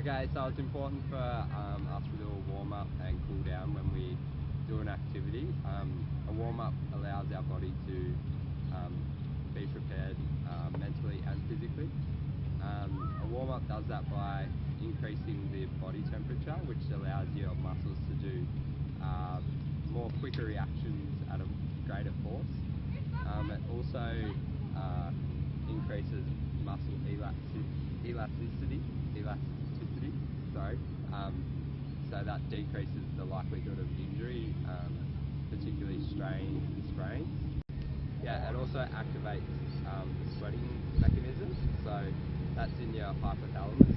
Okay, so it's important for us to do a warm-up and cool down when we do an activity. A warm-up allows our body to be prepared mentally and physically. A warm-up does that by increasing the body temperature, which allows your muscles to do more quicker reactions at a greater force. It also increases muscle elasticity, sorry. So that decreases the likelihood of injury, particularly strains and sprains. Yeah, it also activates the sweating mechanism, so that's in your hypothalamus,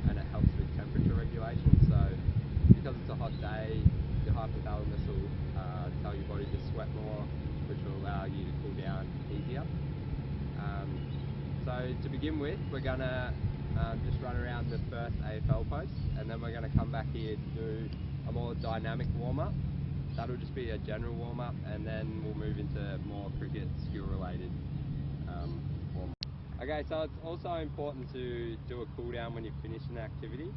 and it helps with temperature regulation. So because it's a hot day, your hypothalamus will tell your body to sweat more, which will allow you to cool down easier. So to begin with, we're going to just run around the first AFL post, and then we're going to come back here to do a more dynamic warm-up. That'll just be a general warm-up, and then we'll move into more cricket skill-related warm-up. Okay, so it's also important to do a cool-down when you finish an activity.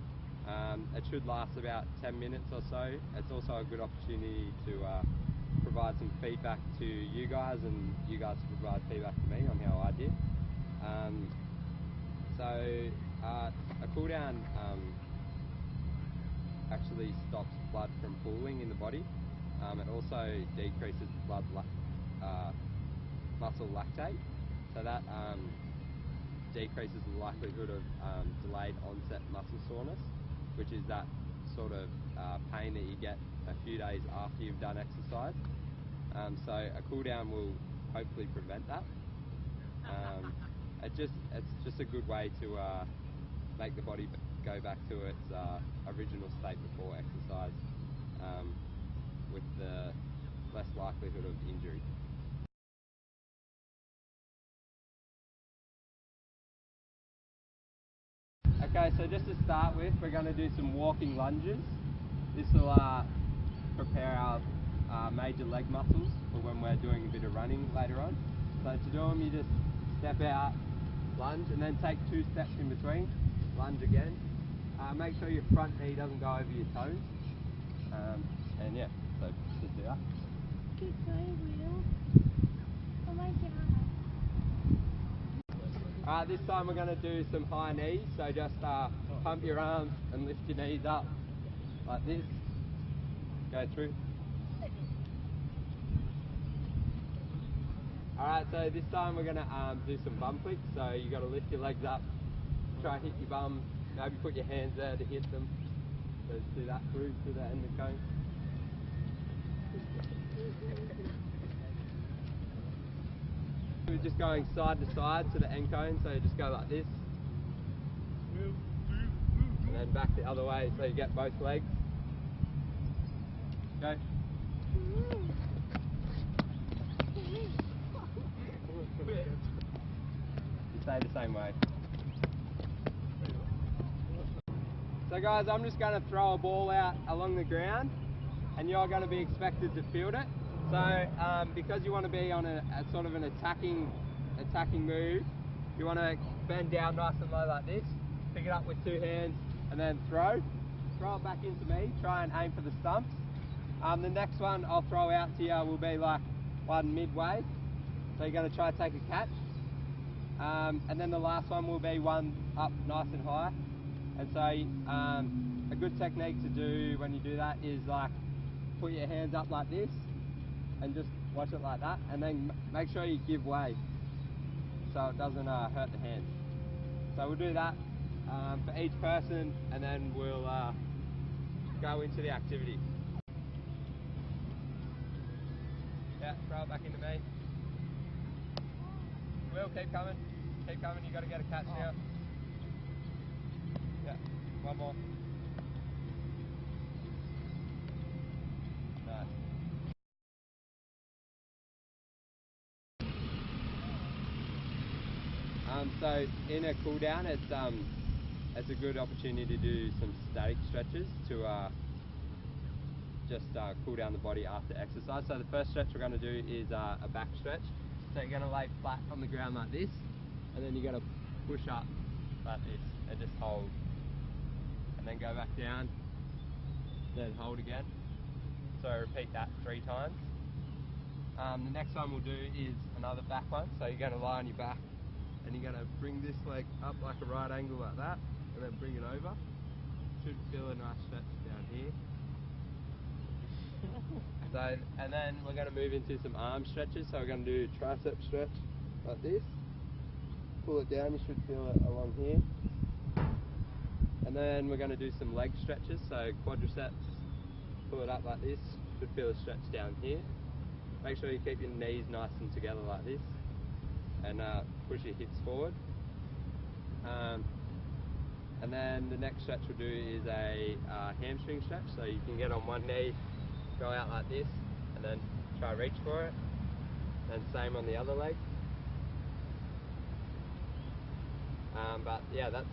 It should last about 10 minutes or so. It's also a good opportunity to provide some feedback to you guys, and you guys to provide feedback to me on how I did. A cool down actually stops blood from pooling in the body. It also decreases blood muscle lactate, so that decreases the likelihood of delayed onset muscle soreness, which is that sort of pain that you get a few days after you've done exercise. So a cool down will hopefully prevent that. It's just a good way to make the body go back to its original state before exercise, with the less likelihood of injury. Okay, so just to start with, we're going to do some walking lunges. This will prepare our major leg muscles for when we're doing a bit of running later on. So to do them, you just step out, lunge, and then take 2 steps in between, lunge again. Make sure your front knee doesn't go over your toes. And yeah, so just do that. Keep going, Will. Oh my God. Alright, this time we're going to do some high knees, so just pump your arms and lift your knees up like this. Go through. Alright, so this time we're going to do some bum flicks, so you got to lift your legs up, try and hit your bum, maybe put your hands there to hit them. So just do that through to the end of the cone. We're just going side to side to the end cone, so you just go like this. And then back the other way, so you get both legs. Go. You stay the same way. So guys, I'm just going to throw a ball out along the ground, and you're going to be expected to field it. So because you want to be on a sort of an attacking move, you want to bend down nice and low like this, pick it up with 2 hands, and then throw it back into me, try and aim for the stumps. The next one I'll throw out to you will be like one midway, so you're going to try to take a catch. And then the last one will be one up nice and high. And so a good technique to do when you do that is like put your hands up like this and just watch it like that, and then make sure you give way so it doesn't hurt the hands. So we'll do that for each person, and then we'll go into the activity. Yeah, throw it back into me. Will, keep coming, you got to get a catch now. Yeah, one more. Nice. So in a cool down, it's a good opportunity to do some static stretches to just cool down the body after exercise. So the first stretch we're going to do is a back stretch. So you're going to lay flat on the ground like this, and then you're going to push up like this and just hold and then go back down, then hold again. So repeat that 3 times. The next one we'll do is another back one. So you're going to lie on your back and you're going to bring this leg up like a right angle like that, and then bring it over. Should feel a nice stretch down here. So, and then we're going to move into some arm stretches. So we're going to do tricep stretch like this. Pull it down, you should feel it along here. And then we're going to do some leg stretches. So quadriceps, pull it up like this, should feel a stretch down here. Make sure you keep your knees nice and together like this, and push your hips forward. And then the next stretch we'll do is a hamstring stretch. So you can get on one knee, go out like this, and then try reach for it. And same on the other leg. But yeah, that's